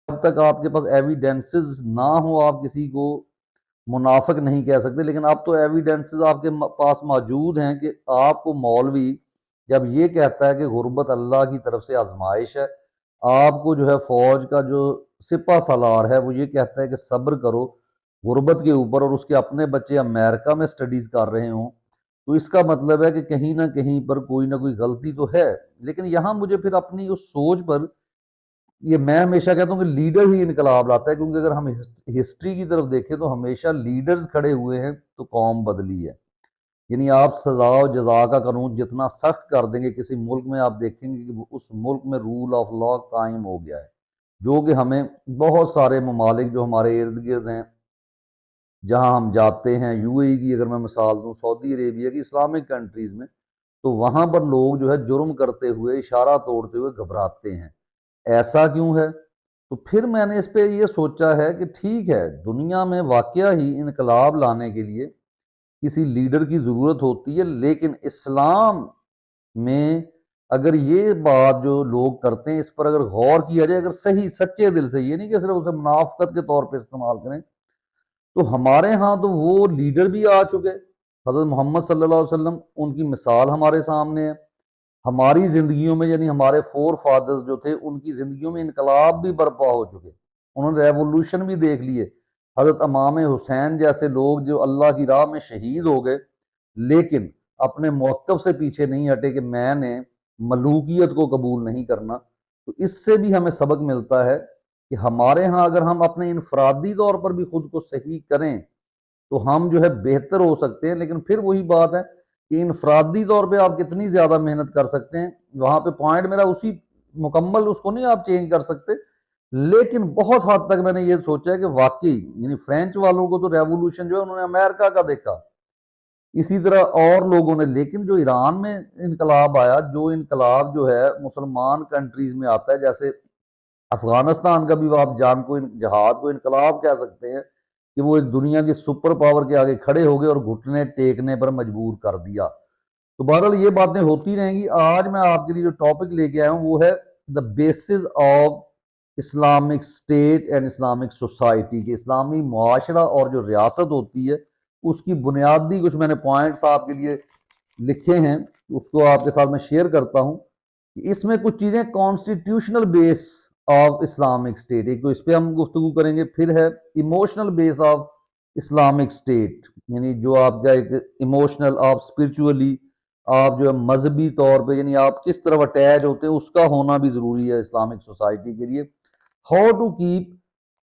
جب تک آپ کے پاس ایویڈنسز نہ ہو آپ کسی کو منافق نہیں کہہ سکتے، لیکن اب تو ایویڈنسز آپ کے پاس موجود ہیں کہ آپ کو مولوی جب یہ کہتا ہے کہ غربت اللہ کی طرف سے آزمائش ہے، آپ کو جو ہے فوج کا جو سپہ سالار ہے وہ یہ کہتا ہے کہ صبر کرو غربت کے اوپر، اور اس کے اپنے بچے امریکہ میں سٹڈیز کر رہے ہوں، تو اس کا مطلب ہے کہ کہیں نہ کہیں پر کوئی نہ کوئی غلطی تو ہے۔ لیکن یہاں مجھے پھر اپنی اس سوچ پر، یہ میں ہمیشہ کہتا ہوں کہ لیڈر ہی انقلاب لاتا ہے، کیونکہ اگر ہم ہسٹری کی طرف دیکھیں تو ہمیشہ لیڈرز کھڑے ہوئے ہیں تو قوم بدلی ہے۔ یعنی آپ سزا و جزا کا قانون جتنا سخت کر دیں گے کسی ملک میں، آپ دیکھیں گے کہ اس ملک میں رول آف لا قائم ہو گیا ہے، جو کہ ہمیں بہت سارے ممالک جو ہمارے ارد گرد ہیں جہاں ہم جاتے ہیں، یو اے ای کی اگر میں مثال دوں، سعودی عربیہ کی اسلامک کنٹریز میں، تو وہاں پر لوگ جو ہے جرم کرتے ہوئے، اشارہ توڑتے ہوئے گھبراتے ہیں۔ ایسا کیوں ہے؟ تو پھر میں نے اس پہ یہ سوچا ہے کہ ٹھیک ہے، دنیا میں واقعہ ہی انقلاب لانے کے لیے کسی لیڈر کی ضرورت ہوتی ہے، لیکن اسلام میں اگر یہ بات جو لوگ کرتے ہیں اس پر اگر غور کیا جائے، اگر صحیح سچے دل سے، یہ نہیں کہ صرف اسے منافقت کے طور پہ استعمال کریں، تو ہمارے ہاں تو وہ لیڈر بھی آ چکے۔ حضرت محمد صلی اللہ علیہ وسلم، ان کی مثال ہمارے سامنے ہے۔ ہماری زندگیوں میں، یعنی ہمارے فور فادرز جو تھے، ان کی زندگیوں میں انقلاب بھی برپا ہو چکے، انہوں نے ریولوشن بھی دیکھ لیے۔ حضرت امام حسین جیسے لوگ جو اللہ کی راہ میں شہید ہو گئے، لیکن اپنے موقف سے پیچھے نہیں ہٹے کہ میں نے ملوکیت کو قبول نہیں کرنا۔ تو اس سے بھی ہمیں سبق ملتا ہے کہ ہمارے ہاں اگر ہم اپنے انفرادی طور پر بھی خود کو صحیح کریں تو ہم جو ہے بہتر ہو سکتے ہیں، لیکن پھر وہی بات ہے کہ انفرادی طور پہ آپ کتنی زیادہ محنت کر سکتے ہیں، وہاں پہ پوائنٹ میرا اسی مکمل اس کو نہیں آپ چینج کر سکتے، لیکن بہت حد تک میں نے یہ سوچا ہے کہ واقعی یعنی فرینچ والوں کو تو ریولوشن جو ہے انہوں نے امریکہ کا دیکھا، اسی طرح اور لوگوں نے، لیکن جو ایران میں انقلاب آیا، جو انقلاب جو ہے مسلمان کنٹریز میں آتا ہے، جیسے افغانستان کا بھی آپ جان کو جہاد کو انقلاب کہہ سکتے ہیں کہ وہ ایک دنیا کی سپر پاور کے آگے کھڑے ہو گئے اور گھٹنے ٹیکنے پر مجبور کر دیا۔ تو بہرحال یہ باتیں ہوتی رہیں گی۔ آج میں آپ کے لیے جو ٹاپک لے کے آیا ہوں وہ ہے the basis of Islamic state and Islamic society, کہ اسلامی معاشرہ اور جو ریاست ہوتی ہے اس کی بنیادی کچھ میں نے پوائنٹس آپ کے لیے لکھے ہیں، اس کو آپ کے ساتھ میں شیئر کرتا ہوں۔ اس میں کچھ چیزیں constitutional base of Islamic state, ایک تو اس پہ ہم گفتگو کریں گے، پھر ہے emotional base of Islamic state, یعنی جو آپ کا ایک ایموشنل، آپ اسپرچولی، آپ جو ہے مذہبی طور پہ یعنی آپ کس طرف اٹیچ ہوتے ہیں، اس کا ہونا بھی ضروری ہے اسلامک سوسائٹی کے لیے۔ How to keep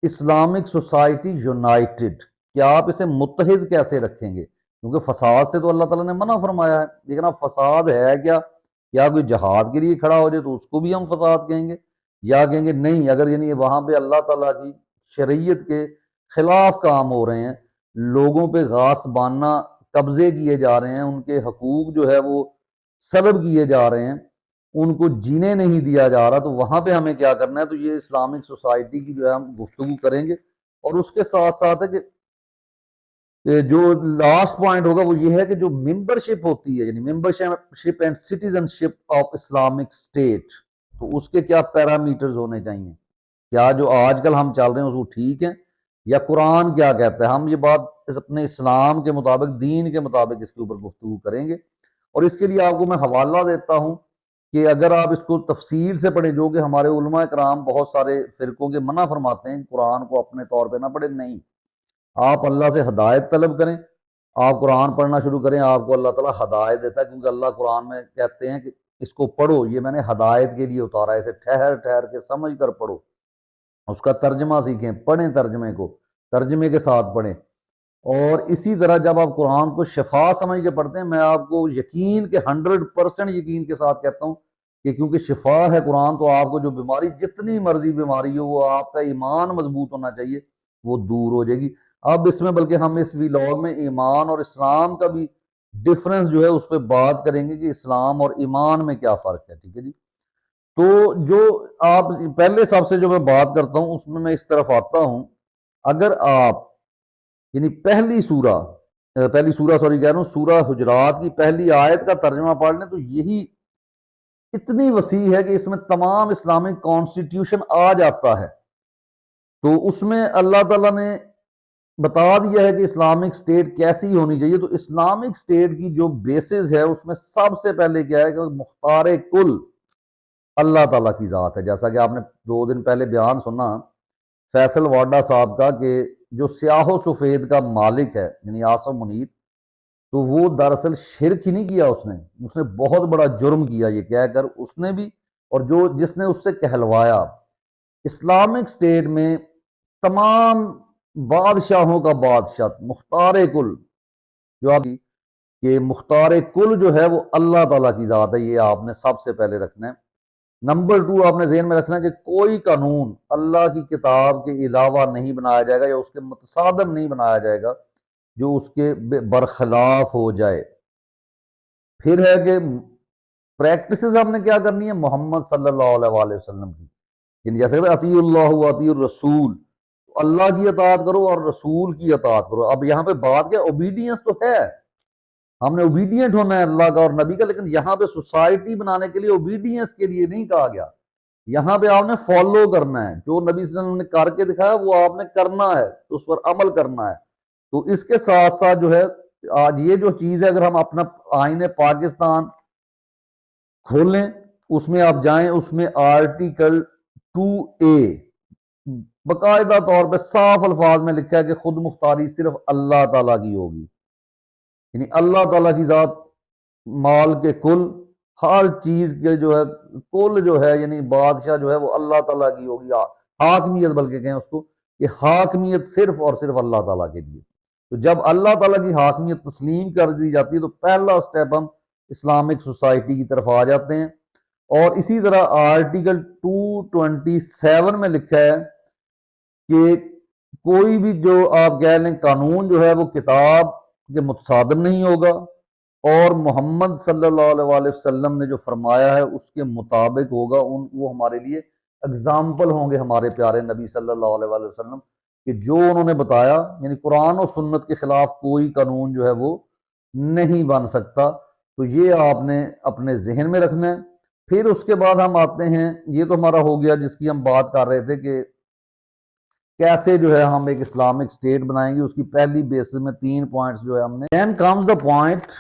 Islamic society united, کہ آپ اسے متحد کیسے رکھیں گے، کیونکہ فساد سے تو اللہ تعالیٰ نے منع فرمایا ہے، لیکن اب فساد ہے کیا کوئی جہاد کے لیے کھڑا ہو جائے تو اس کو بھی ہم فساد کہیں گے، یا کہیں گے نہیں اگر یعنی وہاں پہ اللہ تعالیٰ کی شریعت کے خلاف کام ہو رہے ہیں، لوگوں پہ غاصبانہ قبضے کیے جا رہے ہیں، ان کے حقوق جو ہے وہ سلب کیے جا رہے ہیں، ان کو جینے نہیں دیا جا رہا، تو وہاں پہ ہمیں کیا کرنا ہے؟ تو یہ اسلامک سوسائٹی کی جو ہے ہم گفتگو کریں گے، اور اس کے ساتھ ساتھ ہے کہ جو لاسٹ پوائنٹ ہوگا وہ یہ ہے کہ جو ممبرشپ ہوتی ہے، یعنی membership and citizen ship of Islamic state, تو اس کے کیا پیرامیٹرز ہونے چاہیے، کیا جو آج کل ہم چل رہے ہیں وہ ٹھیک ہیں، یا قرآن کیا کہتا ہے؟ ہم یہ بات اپنے اسلام کے مطابق، دین کے مطابق اس کے اوپر گفتگو کریں گے، اور اس کے لیے آپ کو میں حوالہ دیتا ہوں کہ اگر آپ اس کو تفصیل سے پڑھیں، جو کہ ہمارے علماء کرام بہت سارے فرقوں کے منع فرماتے ہیں قرآن کو اپنے طور پہ نہ پڑھیں، نہیں، آپ اللہ سے ہدایت طلب کریں، آپ قرآن پڑھنا شروع کریں، آپ کو اللہ تعالیٰ ہدایت دیتا ہے، کیونکہ اللہ قرآن میں کہتے ہیں کہ اس کو پڑھو، یہ میں نے ہدایت کے لیے اتارا ہے، اسے ٹھہر ٹھہر کے سمجھ کر پڑھو، اس کا ترجمہ سیکھیں، پڑھیں ترجمے کو، ترجمے کے ساتھ پڑھیں۔ اور اسی طرح جب آپ قرآن کو شفا سمجھ کے پڑھتے ہیں، میں آپ کو یقین کے 100% یقین کے ساتھ کہتا ہوں کہ کیونکہ شفا ہے قرآن، تو آپ کو جو بیماری، جتنی مرضی بیماری ہو، وہ آپ کا ایمان مضبوط ہونا چاہیے، وہ دور ہو جائے گی۔ اب اس میں بلکہ ہم اس ویلاگ میں ایمان اور اسلام کا بھی ڈفرنس جو ہے اس پہ بات کریں گے کہ اسلام اور ایمان میں کیا فرق ہے، ٹھیک ہے جی؟ تو جو آپ پہلے سب سے جو میں بات کرتا ہوں اس میں اس طرف آتا ہوں، اگر آپ یعنی پہلی سورہ سوری کہہ رہا ہوں، سورہ حجرات کی پہلی آیت کا ترجمہ پڑھ لیں تو یہی اتنی وسیع ہے کہ اس میں تمام اسلامک کانسٹیٹیوشن آ جاتا ہے۔ تو اس میں اللہ تعالیٰ نے بتا دیا ہے کہ اسلامک اسٹیٹ کیسی ہونی چاہیے. تو اسلامک اسٹیٹ کی جو بیسز ہے اس میں سب سے پہلے کیا ہے کہ مختار کل اللہ تعالیٰ کی ذات ہے. جیسا کہ آپ نے 2 دن پہلے بیان سنا فیصل واڈا صاحب کا کہ جو سیاہ و سفید کا مالک ہے یعنی آصف منیر، تو وہ دراصل شرک ہی نہیں کیا، اس نے بہت بڑا جرم کیا یہ کہہ کر اس نے بھی، اور جس نے اس سے کہلوایا. اسلامک اسٹیٹ میں تمام بادشاہوں کا بادشاہ مختار کل جو آپ کہ مختار کل جو ہے وہ اللہ تعالیٰ کی ذات ہے. یہ آپ نے سب سے پہلے رکھنا ہے. نمبر 2 آپ نے ذہن میں رکھنا ہے کہ کوئی قانون اللہ کی کتاب کے علاوہ نہیں بنایا جائے گا یا اس کے متصادم نہیں بنایا جائے گا جو اس کے برخلاف ہو جائے. پھر ہے کہ پریکٹسز ہم نے کیا کرنی ہے محمد صلی اللہ علیہ وآلہ وسلم کی، یعنی جیسے کہ اطیع اللہ و اطیع الرسول، اللہ کی اطاعت کرو اور رسول کی اطاعت کرو. اب یہاں پہ بات کیا اوبیڈینس تو ہے، ہم نے اوبیڈینٹ ہونا ہے اللہ کا اور نبی کا، لیکن یہاں پہ سوسائٹی بنانے کے لیے اوبیڈینس کے لیے نہیں کہا گیا. یہاں پہ آپ نے فالو کرنا ہے، جو نبی صلی اللہ علیہ وسلم نے کر کے دکھایا وہ آپ نے کرنا ہے، اس پر عمل کرنا ہے. تو اس کے ساتھ ساتھ جو ہے آج یہ جو چیز ہے، اگر ہم اپنا آئین پاکستان کھولیں اس میں آپ جائیں، اس میں آرٹیکل 2A باقاعدہ طور پہ صاف الفاظ میں لکھا ہے کہ خود مختاری صرف اللہ تعالیٰ کی ہوگی. یعنی اللہ تعالیٰ کی ذات مال کے کل ہر چیز کے جو ہے کل جو ہے یعنی بادشاہ جو ہے وہ اللہ تعالیٰ کی ہوگی. حاکمیت بلکہ کہیں اس کو کہ حاکمیت صرف اور صرف اللہ تعالیٰ کے لیے. تو جب اللہ تعالیٰ کی حاکمیت تسلیم کر دی جاتی ہے تو پہلا سٹیپ ہم اسلامک سوسائٹی کی طرف آ جاتے ہیں. اور اسی طرح آرٹیکل 227 میں لکھا ہے کہ کوئی بھی جو آپ کہہ لیں قانون جو ہے وہ کتاب کے متصادم نہیں ہوگا، اور محمد صلی اللہ علیہ وآلہ وسلم نے جو فرمایا ہے اس کے مطابق ہوگا. وہ ہمارے لیے اگزامپل ہوں گے ہمارے پیارے نبی صلی اللہ علیہ وآلہ وسلم کہ جو انہوں نے بتایا، یعنی قرآن و سنت کے خلاف کوئی قانون جو ہے وہ نہیں بن سکتا. تو یہ آپ نے اپنے ذہن میں رکھنا ہے. پھر اس کے بعد ہم آتے ہیں، یہ تو ہمارا ہو گیا جس کی ہم بات کر رہے تھے کہ کیسے جو ہے ہم ایک اسلامک اسٹیٹ بنائیں گے. اس کی پہلی بیسس میں 3 پوائنٹس جو ہے ہم نے. Then comes the point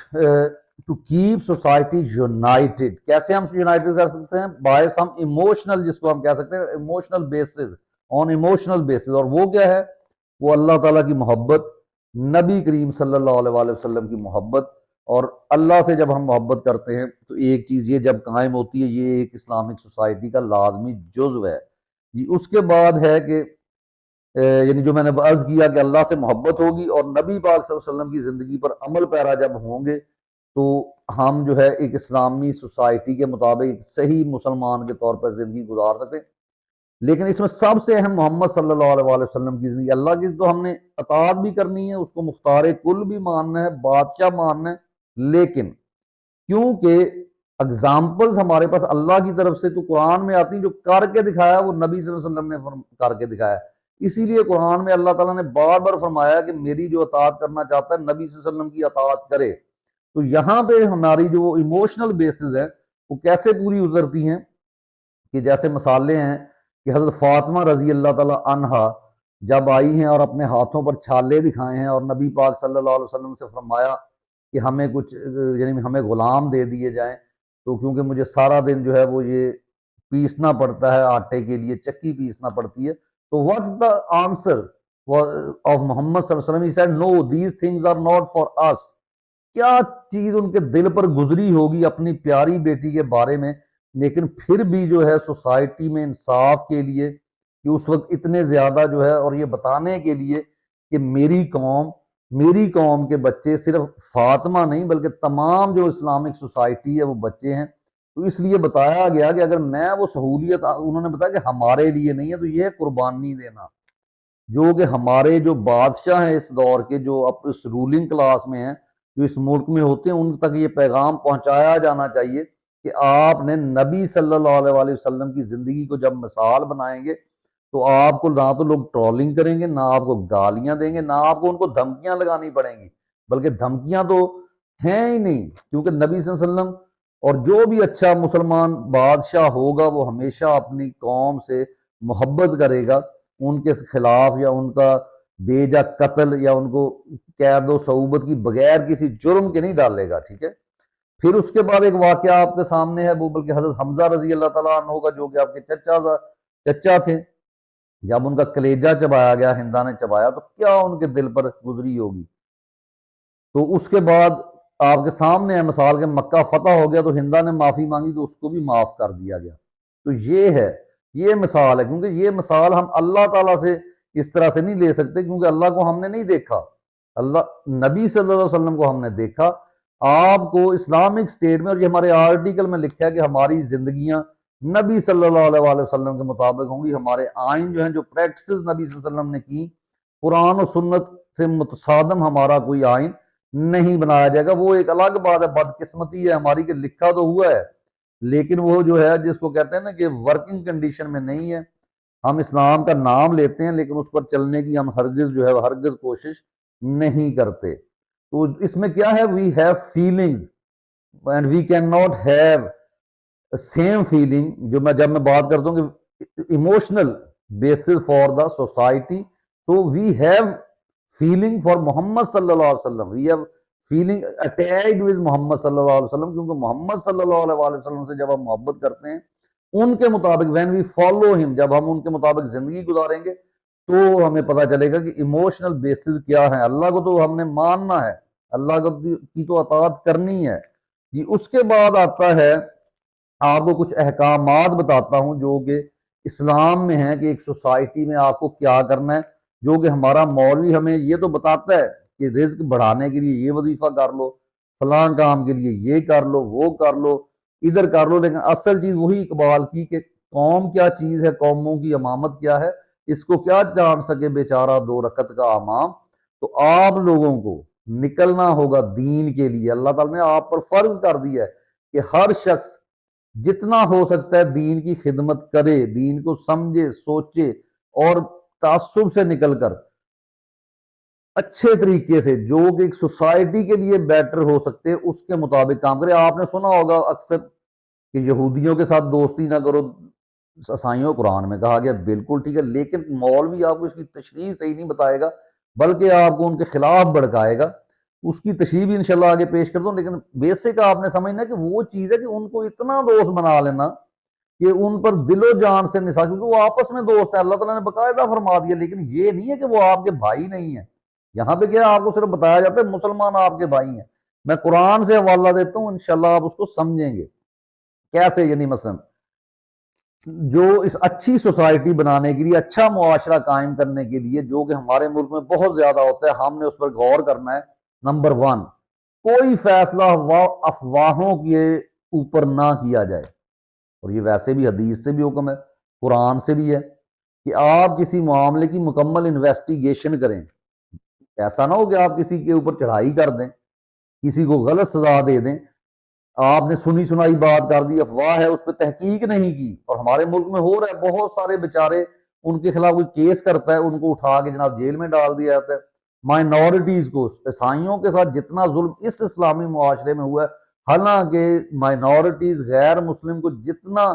to keep society united. کیسے ہم یونائٹڈ کر سکتے ہیں؟ by some emotional، جس کو ہم کہہ سکتے ہیں emotional basis، on emotional basis. اور وہ کیا ہے؟ وہ اللہ تعالیٰ کی محبت، نبی کریم صلی اللہ علیہ وآلہ وسلم کی محبت. اور اللہ سے جب ہم محبت کرتے ہیں تو ایک چیز یہ جب قائم ہوتی ہے، یہ ایک اسلامک سوسائٹی کا لازمی جزو ہے. اس کے بعد ہے کہ یعنی جو میں نے عرض کیا کہ اللہ سے محبت ہوگی اور نبی پاک صلی اللہ علیہ وسلم کی زندگی پر عمل پیرا جب ہوں گے تو ہم جو ہے ایک اسلامی سوسائٹی کے مطابق ایک صحیح مسلمان کے طور پر زندگی گزار سکتے ہیں. لیکن اس میں سب سے اہم محمد صلی اللہ علیہ وآلہ وسلم کی زندگی. اللہ کی تو ہم نے اطاعت بھی کرنی ہے، اس کو مختار کل بھی ماننا ہے، بادشاہ ماننا ہے، لیکن کیونکہ اگزامپلز ہمارے پاس اللہ کی طرف سے تو قرآن میں آتی ہیں، جو کر کے دکھایا وہ نبی صلی اللہ علیہ وسلم نے کر کے دکھایا. اسی لیے قرآن میں اللہ تعالیٰ نے بار بار فرمایا کہ میری جو اطاعت کرنا چاہتا ہے نبی صلی اللہ علیہ وسلم کی اطاعت کرے. تو یہاں پہ ہماری جو ایموشنل بیسز ہیں وہ کیسے پوری اترتی ہیں کہ جیسے مثالیں ہیں کہ حضرت فاطمہ رضی اللہ تعالیٰ عنہا جب آئی ہیں اور اپنے ہاتھوں پر چھالے دکھائے ہیں اور نبی پاک صلی اللہ علیہ وسلم سے فرمایا کہ ہمیں کچھ یعنی ہمیں غلام دے دیے جائیں، تو کیونکہ مجھے سارا دن جو ہے وہ یہ پیسنا پڑتا ہے، آٹے کے لیے چکی پیسنا پڑتی ہے. تو what the answer of محمد صلی اللہ علیہ وسلم؟ he said no, these things are not for us. کیا چیز ان کے دل پر گزری ہوگی اپنی پیاری بیٹی کے بارے میں، لیکن پھر بھی جو ہے سوسائٹی میں انصاف کے لیے کہ اس وقت اتنے زیادہ جو ہے اور یہ بتانے کے لیے کہ میری قوم کے بچے صرف فاطمہ نہیں بلکہ تمام جو اسلامک سوسائٹی ہے وہ بچے ہیں. تو اس لیے بتایا گیا کہ اگر میں وہ سہولیت، انہوں نے بتایا کہ ہمارے لیے نہیں ہے، تو یہ قربانی دینا جو کہ ہمارے جو بادشاہ ہیں اس دور کے، جو اب اس رولنگ کلاس میں ہیں، جو اس ملک میں ہوتے ہیں، ان تک یہ پیغام پہنچایا جانا چاہیے کہ آپ نے نبی صلی اللہ علیہ وآلہ وسلم کی زندگی کو جب مثال بنائیں گے تو آپ کو نہ تو لوگ ٹرولنگ کریں گے، نہ آپ کو گالیاں دیں گے، نہ آپ کو ان کو دھمکیاں لگانی پڑیں گی، بلکہ دھمکیاں تو ہیں ہی نہیں، کیونکہ نبی صلی اللہ علیہ وسلم اور جو بھی اچھا مسلمان بادشاہ ہوگا وہ ہمیشہ اپنی قوم سے محبت کرے گا. ان کے خلاف یا ان کا بے جا قتل یا ان کو قید و صعوبت کی بغیر کسی جرم کے نہیں ڈالے گا، ٹھیک ہے۔ پھر اس کے بعد ایک واقعہ آپ کے سامنے ہے، وہ بلکہ حضرت حمزہ رضی اللہ تعالیٰ عنہ کا، جو کہ آپ کے چچا تھے، جب ان کا کلیجہ چبایا گیا، ہندا نے چبایا، تو کیا ان کے دل پر گزری ہوگی۔ تو اس کے بعد آپ کے سامنے ہے مثال کہ مکہ فتح ہو گیا تو ہندا نے معافی مانگی تو اس کو بھی معاف کر دیا گیا۔ تو یہ ہے، یہ مثال ہے، کیونکہ یہ مثال ہم اللہ تعالیٰ سے اس طرح سے نہیں لے سکتے، کیونکہ اللہ کو ہم نے نہیں دیکھا، اللہ نبی صلی اللہ علیہ وسلم کو ہم نے دیکھا۔ آپ کو اسلامک اسٹیٹ میں، اور یہ ہمارے آرٹیکل میں لکھا ہے کہ ہماری زندگیاں نبی صلی اللہ علیہ وآلہ وسلم کے مطابق ہوں گی، ہمارے آئین جو ہیں، جو پریکٹسز نبی صلی اللہ علیہ وسلم نے کی، قرآن و سنت سے متصادم ہمارا کوئی آئین نہیں بنایا جائے گا۔ وہ ایک الگ بات ہے، بدقسمتی ہے ہماری کہ لکھا تو ہوا ہے لیکن وہ جو ہے جس کو کہتے ہیں نا کہ ورکنگ کنڈیشن میں نہیں ہے۔ ہم اسلام کا نام لیتے ہیں لیکن اس پر چلنے کی ہم ہرگز جو ہے ہرگز کوشش نہیں کرتے۔ تو اس میں کیا ہے، we have feelings and we can not have same feeling, جو جب میں بات کرتا ہوں کہ emotional basis for the society, تو we have feeling for Muhammad صلی اللہ علیہ وسلم، we have feeling attached with Muhammad صلی اللہ علیہ وسلم، کیونکہ محمد صلی اللہ علیہ وسلم سے جب ہم محبت کرتے ہیں ان کے مطابق، وین وی فالو ہم، جب ہم ان کے مطابق زندگی گزاریں گے تو ہمیں پتہ چلے گا کہ ایموشنل بیسز کیا ہیں۔ اللہ کو تو ہم نے ماننا ہے، اللہ کی تو اطاعت کرنی ہے جی۔ اس کے بعد آتا ہے، آپ کو کچھ احکامات بتاتا ہوں جو کہ اسلام میں ہیں کہ ایک سوسائٹی میں آپ کو کیا کرنا ہے، جو کہ ہمارا مولوی ہمیں یہ تو بتاتا ہے کہ رزق بڑھانے کے لیے یہ وظیفہ کر لو، فلاں کام کے لیے یہ کر لو، وہ کر لو، ادھر کر لو، لیکن اصل چیز وہی اقبال کی کہ قوم کیا چیز ہے، قوموں کی امامت کیا ہے، اس کو کیا جان سکے بیچارہ دو رکعت کا امام۔ تو آپ لوگوں کو نکلنا ہوگا دین کے لیے، اللہ تعالیٰ نے آپ پر فرض کر دیا ہے کہ ہر شخص جتنا ہو سکتا ہے دین کی خدمت کرے، دین کو سمجھے، سوچے، اور تعصب سے نکل کر اچھے طریقے سے جو کہ ایک سوسائٹی کے لیے بیٹر ہو سکتے اس کے مطابق کام کرے۔ آپ نے سنا ہوگا اکثر کہ یہودیوں کے ساتھ دوستی نہ کرو، عیسائیوں قرآن میں کہا گیا، بالکل ٹھیک ہے، لیکن مولوی آپ کو اس کی تشریح صحیح نہیں بتائے گا بلکہ آپ کو ان کے خلاف بھڑکائے گا۔ اس کی تشریح بھی انشاءاللہ آگے پیش کر دوں، لیکن بیسک آپ نے سمجھنا کہ وہ چیز ہے کہ ان کو اتنا دوست بنا لینا کہ ان پر دل و جان سے نثار، کیونکہ وہ آپس میں دوست ہے، اللہ تعالیٰ نے باقاعدہ فرما دیا، لیکن یہ نہیں ہے کہ وہ آپ کے بھائی نہیں ہیں۔ یہاں پہ کیا آپ کو صرف بتایا جاتا ہے مسلمان آپ کے بھائی ہیں۔ میں قرآن سے حوالہ دیتا ہوں، انشاءاللہ آپ اس کو سمجھیں گے کیسے، یعنی مثلا جو اس اچھی سوسائٹی بنانے کے لیے، اچھا معاشرہ قائم کرنے کے لیے، جو کہ ہمارے ملک میں بہت زیادہ ہوتا ہے، ہم نے اس پر غور کرنا ہے۔ نمبر 1، کوئی فیصلہ افواہوں کے اوپر نہ کیا جائے، اور یہ ویسے بھی حدیث سے بھی حکم ہے، قرآن سے بھی ہے کہ آپ کسی معاملے کی مکمل انویسٹیگیشن کریں۔ ایسا نہ ہو کہ آپ کسی کے اوپر چڑھائی کر دیں، کسی کو غلط سزا دے دیں، آپ نے سنی سنائی بات کر دی، افواہ ہے، اس پہ تحقیق نہیں کی۔ اور ہمارے ملک میں ہو رہا ہے، بہت سارے بیچارے ان کے خلاف کوئی کیس کرتا ہے، ان کو اٹھا کے جناب جیل میں ڈال دیا جاتا ہے۔ مائنورٹیز کو، عیسائیوں کے ساتھ جتنا ظلم اس اسلامی معاشرے میں ہوا ہے، حالانکہ مائنورٹیز غیر مسلم کو جتنا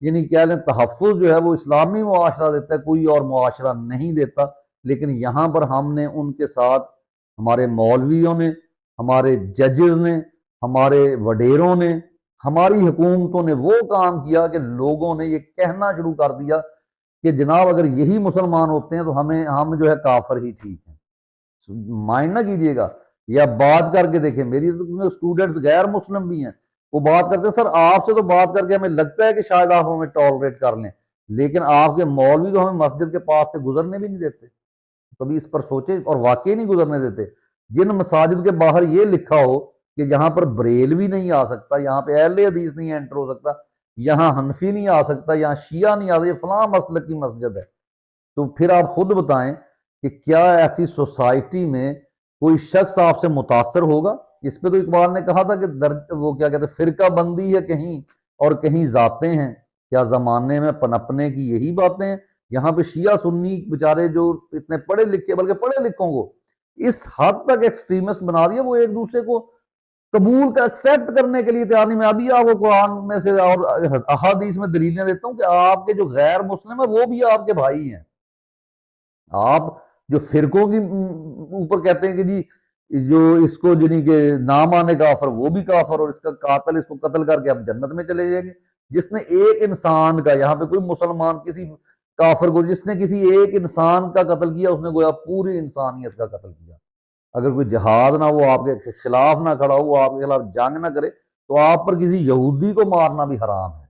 یعنی کہہ لیں تحفظ جو ہے وہ اسلامی معاشرہ دیتا ہے، کوئی اور معاشرہ نہیں دیتا، لیکن یہاں پر ہم نے ان کے ساتھ، ہمارے مولویوں نے، ہمارے ججز نے، ہمارے وڈیروں نے، ہماری حکومتوں نے وہ کام کیا کہ لوگوں نے یہ کہنا شروع کر دیا کہ جناب اگر یہی مسلمان ہوتے ہیں تو ہم جو ہے کافر ہی ٹھیک ہیں۔ مائنڈ نہ کیجیے گا، یا بات کر کے دیکھیں، میری اسٹوڈنٹس غیر مسلم بھی ہیں، وہ بات کرتے ہیں سر آپ سے تو بات کر کے ہمیں لگتا ہے کہ شاید آپ ہمیں ٹالریٹ کر لیں، لیکن آپ کے مولوی تو ہمیں مسجد کے پاس سے گزرنے بھی نہیں دیتے۔ کبھی اس پر سوچے، اور واقعی نہیں گزرنے دیتے۔ جن مساجد کے باہر یہ لکھا ہو کہ یہاں پر بریلوی نہیں آ سکتا، یہاں پہ اہل حدیث نہیں انٹر ہو سکتا، یہاں حنفی نہیں آ سکتا، یہاں شیعہ نہیں آ سکتا، یہ فلاں مسلک کی مسجد ہے، تو پھر آپ خود بتائیں کہ کیا ایسی سوسائٹی میں کوئی شخص آپ سے متاثر ہوگا؟ اس پہ تو اقبال نے کہا تھا کہ وہ کیا کہتے ہیں، فرقہ بندی ہے کہیں اور کہیں ذاتیں ہیں، کیا زمانے میں پنپنے کی یہی باتیں ہیں؟ یہاں پہ شیعہ سنی بیچارے جو اتنے پڑھے لکھے، بلکہ پڑھے لکھوں کو اس حد تک ایکسٹریمسٹ بنا دیا، وہ ایک دوسرے کو قبول کا ایکسیپٹ کرنے کے لیے تیار نہیں۔ میں ابھی آپ کو قرآن میں سے اور احادیث میں دلیلیں دیتا ہوں کہ آپ کے جو غیر مسلم ہیں وہ بھی آپ کے بھائی ہیں۔ آپ جو فرقوں کی اوپر کہتے ہیں کہ جی جو اس کو جنی کہ نہ مانے کافر وہ بھی کافر، اور اس کا قاتل اس کو قتل کر کے ہم جنت میں چلے جائیں گے۔ جس نے ایک انسان کا، یہاں پہ کوئی مسلمان کسی کافر کو، جس نے کسی ایک انسان کا قتل کیا اس نے گویا پوری انسانیت کا قتل کیا۔ اگر کوئی جہاد نہ وہ آپ کے خلاف نہ کھڑا ہو، وہ آپ کے خلاف جنگ نہ کرے، تو آپ پر کسی یہودی کو مارنا بھی حرام ہے۔